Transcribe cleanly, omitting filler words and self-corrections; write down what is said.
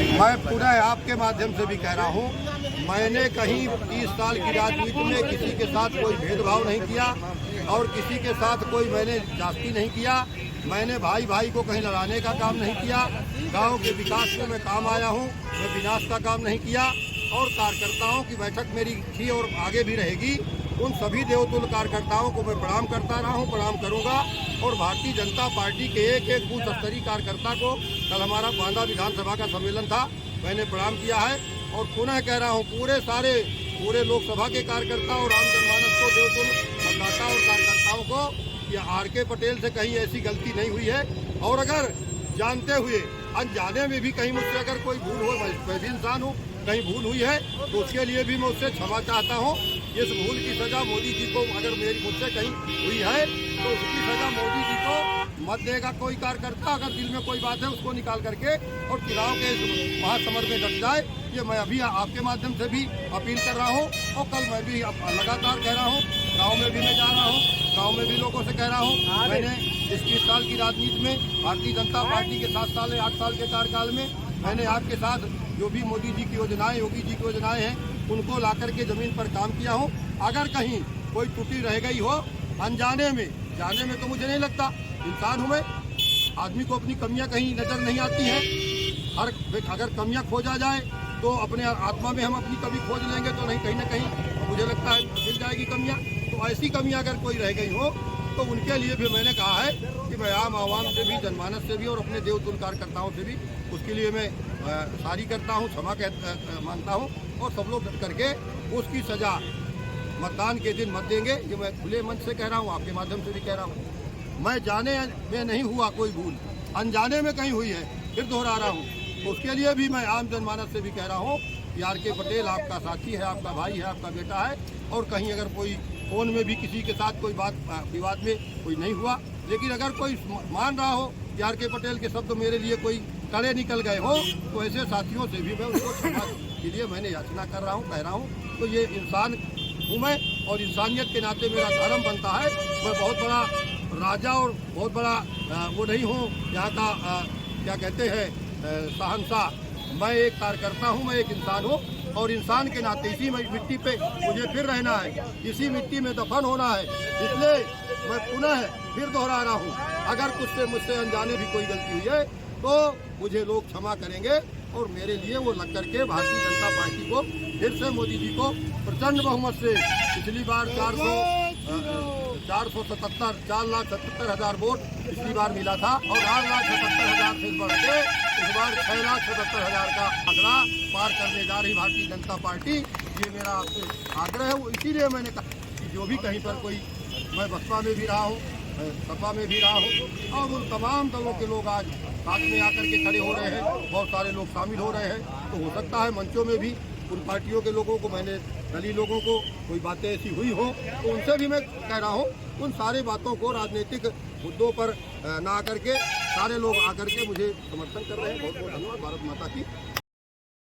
मैं पुनः आपके माध्यम से भी कह रहा हूँ, मैंने कहीं 30 साल की राजनीति में किसी के साथ कोई भेदभाव नहीं किया और किसी के साथ कोई मैंने जाति नहीं किया। मैंने भाई भाई को कहीं लड़ाने का काम नहीं किया। गांव के विकास में मैं काम आया हूँ, मैं विनाश का काम नहीं किया। और कार्यकर्ताओं की बैठक मेरी थी और आगे भी रहेगी। उन सभी देवतुल्य कार्यकर्ताओं को मैं प्रणाम करता रहा हूँ, प्रणाम करूँगा। और भारतीय जनता पार्टी के एक एक बूथ स्तरीय कार्यकर्ता को, कल हमारा बांदा विधानसभा का सम्मेलन था, मैंने प्रणाम किया है। और पुनः कह रहा हूँ, पूरे लोकसभा के कार्यकर्ता और आम जनमानस को, देवतुल्य मतदाता और कार्यकर्ताओं को, या आर.के. पटेल से कहीं ऐसी गलती नहीं हुई है। और अगर जानते हुए अनजाने में भी कहीं मुझसे अगर कोई भूल हो, मैं भी इंसान हूँ, कहीं भूल हुई है तो उसके लिए भी मैं उससे क्षमा चाहता हूँ। इस भूल की सजा मोदी जी को, अगर मेरी मुझसे कहीं हुई है तो उसकी सजा मोदी जी को मत देगा कोई कार्यकर्ता। अगर दिल में कोई बात है उसको निकाल करके और चुनाव के महासमर में डट जाए, ये मैं अभी आपके माध्यम से भी अपील कर रहा हूँ। और कल मैं भी लगातार कह रहा हूँ, गाँव में भी मैं जा रहा हूँ, गाँव में भी लोगों से कह रहा हूँ। मैंने इस 30 साल की राजनीति में भारतीय जनता पार्टी के 7 साल 8 साल के कार्यकाल में मैंने आपके साथ जो भी मोदी जी की योजनाएं, योगी जी की योजनाएं हैं, उनको ला करके जमीन पर काम किया हूँ। अगर कहीं कोई त्रुटि रह गई हो अनजाने में, जाने में तो मुझे नहीं लगता, इंसान हूँ मैं, आदमी को अपनी कमियां कहीं नजर नहीं आती हैं। अगर कमियां खोजा जाए तो अपने आत्मा में हम अपनी कमी खोज लेंगे तो नहीं, कहीं ना कहीं मुझे लगता है मिल जाएगी कमियां। तो ऐसी कमियां अगर कोई रह गई हो तो उनके लिए भी मैंने कहा है कि मैं आम आवाम से भी, जनमानस से भी और अपने देवतुल्य कार्यकर्ताओं से भी उसके लिए मैं सारी करता हूँ, क्षमा मांगता हूँ। और सब लोग डट करके उसकी सजा मतदान के दिन मत देंगे, ये मैं खुले मन से कह रहा हूँ, आपके माध्यम से भी कह रहा हूँ। मैं जाने में नहीं हुआ कोई भूल, अनजाने में कहीं हुई है, फिर दोहरा रहा हूँ, तो उसके लिए भी मैं आम जनमानस से भी कह रहा हूँ कि आर.के. पटेल आपका साथी है, आपका भाई है, आपका बेटा है। और कहीं अगर कोई फोन में भी किसी के साथ कोई बात विवाद में कोई नहीं हुआ, लेकिन अगर कोई मान रहा हो कि आर.के. पटेल के शब्द मेरे लिए कोई कड़े निकल गए हो, तो ऐसे साथियों से भी मैं उनको क्षमा के लिए मैंने याचना कर रहा हूँ, कह रहा हूँ। तो ये इंसान हूँ मैं, और इंसानियत के नाते मेरा धर्म बनता है। मैं बहुत बड़ा राजा और बहुत बड़ा वो नहीं हूँ यहाँ का, क्या कहते हैं, शहंशाह। मैं एक कार्यकर्ता हूँ, मैं एक इंसान हूँ, और इंसान के नाते इसी मिट्टी पे मुझे फिर रहना है, इसी मिट्टी में दफन होना है। इसलिए मैं पुनः फिर दोहरा रहा हूँ, अगर कुछ से मुझसे अनजाने भी कोई गलती हुई है तो मुझे लोग क्षमा करेंगे। और मेरे लिए वो लग करके भारतीय जनता पार्टी को फिर से, मोदी जी को प्रचंड बहुमत से, पिछली बार 4,77,000 वोट पिछली बार मिला था, और 8,77,000 से बढ़ के इस बार 6,77,000 का आंकड़ा पार करने जा रही भारतीय जनता पार्टी। ये मेरा आपसे आग्रह है। इसीलिए मैंने कहा कि जो भी कहीं पर कोई, मैं बसपा में भी रहा हूँ, सपा में भी रहा हूँ, और उन तमाम दलों के लोग आज साथ में आकर के खड़े हो रहे हैं, बहुत सारे लोग शामिल हो रहे हैं। तो हो सकता है मंचों में भी उन पार्टियों के लोगों को, मैंने दलीय लोगों को कोई बातें ऐसी हुई हो तो उनसे भी मैं कह रहा हूँ, उन सारी बातों को राजनीतिक मुद्दों पर ना आकर के सारे लोग आकर के मुझे समर्थन कर रहे हैं। बहुत बहुत धन्यवाद। भारत माता की